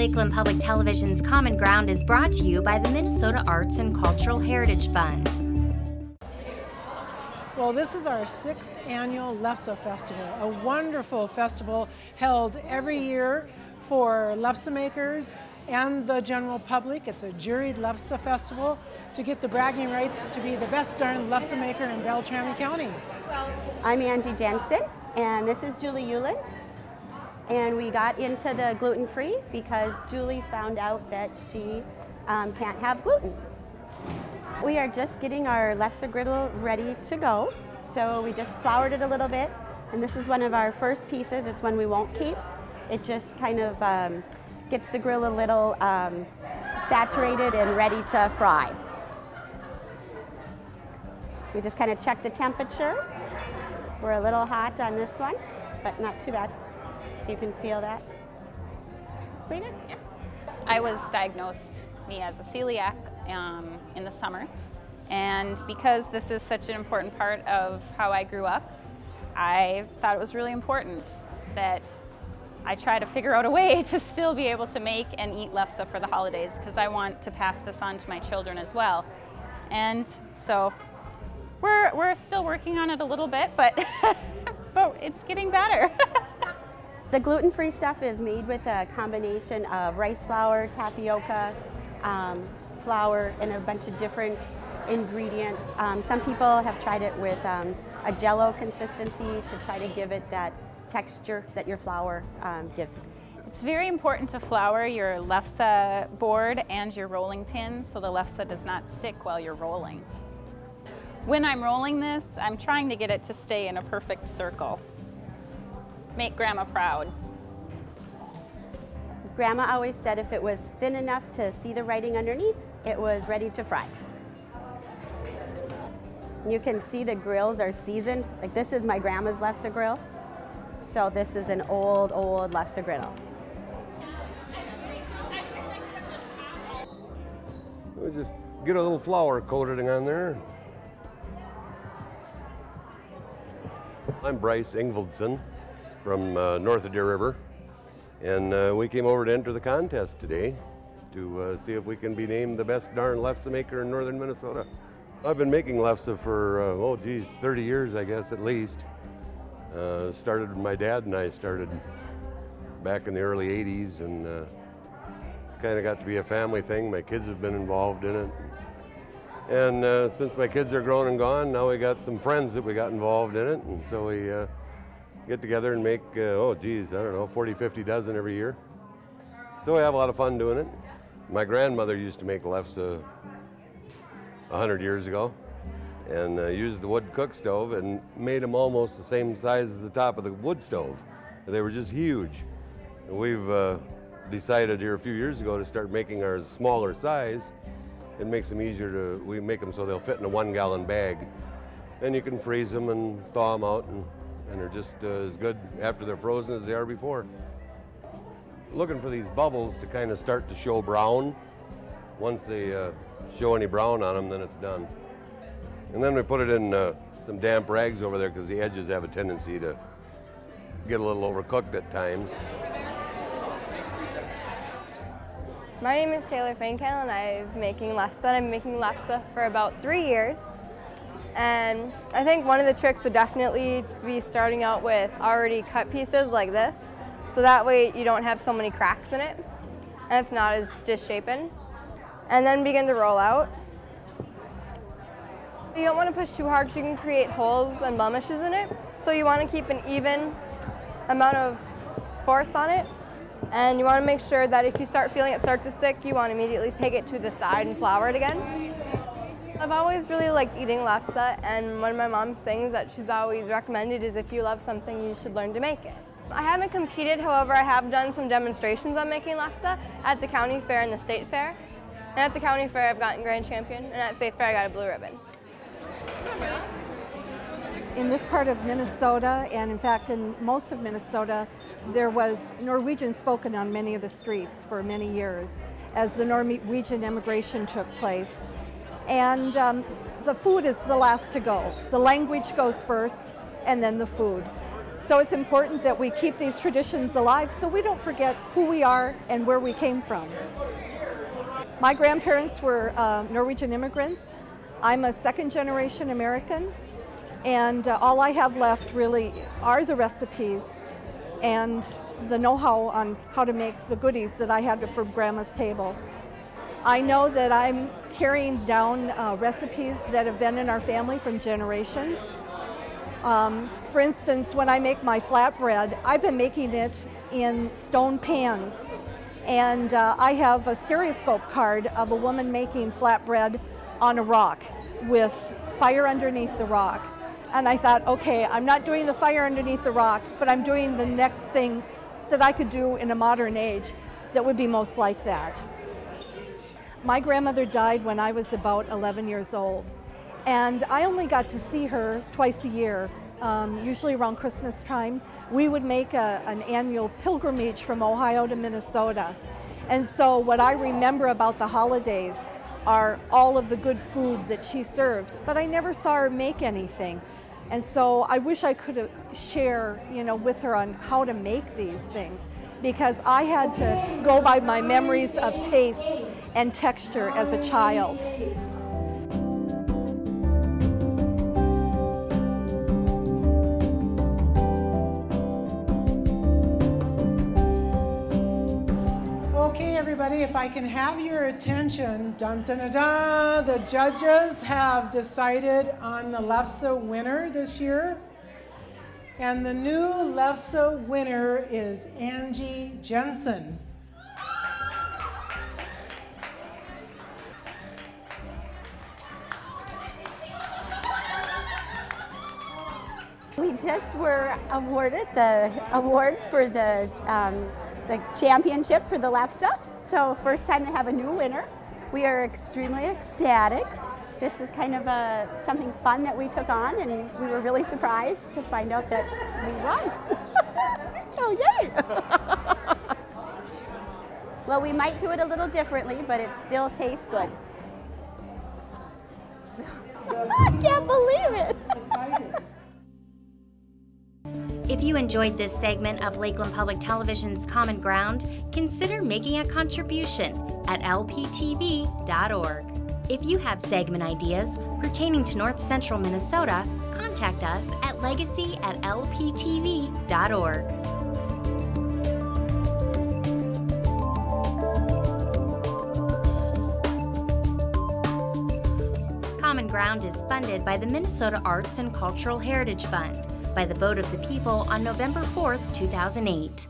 Lakeland Public Television's Common Ground is brought to you by the Minnesota Arts and Cultural Heritage Fund. Well, this is our 6th annual Lefse Festival, a wonderful festival held every year for Lefse makers and the general public. It's a juried Lefse festival to get the bragging rights to be the best darn Lefse maker in Beltrami County. I'm Angie Jensen, and this is Julie Euland. And we got into the gluten-free because Julie found out that she can't have gluten. We are just getting our Lefse griddle ready to go. So we just floured it a little bit, and this is one of our first pieces. It's one we won't keep. It just kind of gets the grill a little saturated and ready to fry. We just kind of check the temperature. We're a little hot on this one, but not too bad. So you can feel that. It's pretty good. Yeah. I was diagnosed as a celiac in the summer, and because this is such an important part of how I grew up, I thought it was really important that I try to figure out a way to still be able to make and eat Lefse for the holidays, because I want to pass this on to my children as well. And so we're still working on it a little bit, but but it's getting better. The gluten-free stuff is made with a combination of rice flour, tapioca, flour, and a bunch of different ingredients. Some people have tried it with a Jell-O consistency to try to give it that texture that your flour gives. It's very important to flour your Lefse board and your rolling pin so the Lefse does not stick while you're rolling. When I'm rolling this, I'm trying to get it to stay in a perfect circle. Make Grandma proud. Grandma always said if it was thin enough to see the writing underneath, it was ready to fry. You can see the grills are seasoned. Like, this is my grandma's Lefse grill. So this is an old Lefse griddle. We just get a little flour coating on there. I'm Bryce Ingvaldson from north of Deer River, and we came over to enter the contest today to see if we can be named the best darn Lefse maker in northern Minnesota. I've been making Lefse for, 30 years, I guess, at least. Started when my dad and I started back in the early 80s, and kind of got to be a family thing. My kids have been involved in it. And since my kids are grown and gone, now we got some friends that we got involved in it, and so we get together and make, 40, 50 dozen every year. So we have a lot of fun doing it. My grandmother used to make Lefse 100 years ago, and used the wood cook stove and made them almost the same size as the top of the wood stove. They were just huge. And we've decided here a few years ago to start making ours smaller size. It makes them easier to, we make them so they'll fit in a 1-gallon bag. And you can freeze them and thaw them out, and they're just as good after they're frozen as they are before. Looking for these bubbles to kind of start to show brown. Once they show any brown on them, then it's done. And then we put it in some damp rags over there because the edges have a tendency to get a little overcooked at times. My name is Taylor Fankel, and I'm making Lefse. I've been making Lefse for about 3 years. And I think one of the tricks would definitely be starting out with already cut pieces like this, so that way you don't have so many cracks in it, and it's not as disshapen. And then begin to roll out. You don't want to push too hard because you can create holes and blemishes in it, so you want to keep an even amount of force on it. And you want to make sure that if you start feeling it start to stick, you want to immediately take it to the side and flour it again. I've always really liked eating Lefse, and one of my mom's things that she's always recommended is if you love something, you should learn to make it. I haven't competed, however, I have done some demonstrations on making Lefse at the county fair and the state fair. And at the county fair, I've gotten grand champion, and at state fair, I got a blue ribbon. In this part of Minnesota, and in fact in most of Minnesota, there was Norwegian spoken on many of the streets for many years as the Norwegian immigration took place. And the food is the last to go. The language goes first, and then the food. So it's important that we keep these traditions alive so we don't forget who we are and where we came from. My grandparents were Norwegian immigrants. I'm a second-generation American, and all I have left really are the recipes and the know-how on how to make the goodies that I had from Grandma's table. I know that I'm carrying down recipes that have been in our family from generations. For instance, when I make my flatbread, I've been making it in stone pans. And I have a stereoscope card of a woman making flatbread on a rock with fire underneath the rock. And I thought, okay, I'm not doing the fire underneath the rock, but I'm doing the next thing that I could do in a modern age that would be most like that. My grandmother died when I was about 11 years old. And I only got to see her twice a year. Usually around Christmas time. We would make an annual pilgrimage from Ohio to Minnesota. And so what I remember about the holidays are all of the good food that she served, but I never saw her make anything. And so I wish I could share, with her on how to make these things, because I had to go by my memories of taste and texture as a child. Okay, everybody, if I can have your attention, dun, dun, dun, dun, the judges have decided on the Lefse winner this year. And the new Lefse winner is Angie Jensen. We just were awarded the award for the championship for the Lefse. So first time to have a new winner. We are extremely ecstatic. This was kind of something fun that we took on, and we were really surprised to find out that we won. So yay! Well, we might do it a little differently, but it still tastes good. So, I can't believe it! If you enjoyed this segment of Lakeland Public Television's Common Ground, consider making a contribution at lptv.org. If you have segment ideas pertaining to North Central Minnesota, contact us at legacy@lptv.org. Common Ground is funded by the Minnesota Arts and Cultural Heritage Fund by the vote of the people on November 4th, 2008.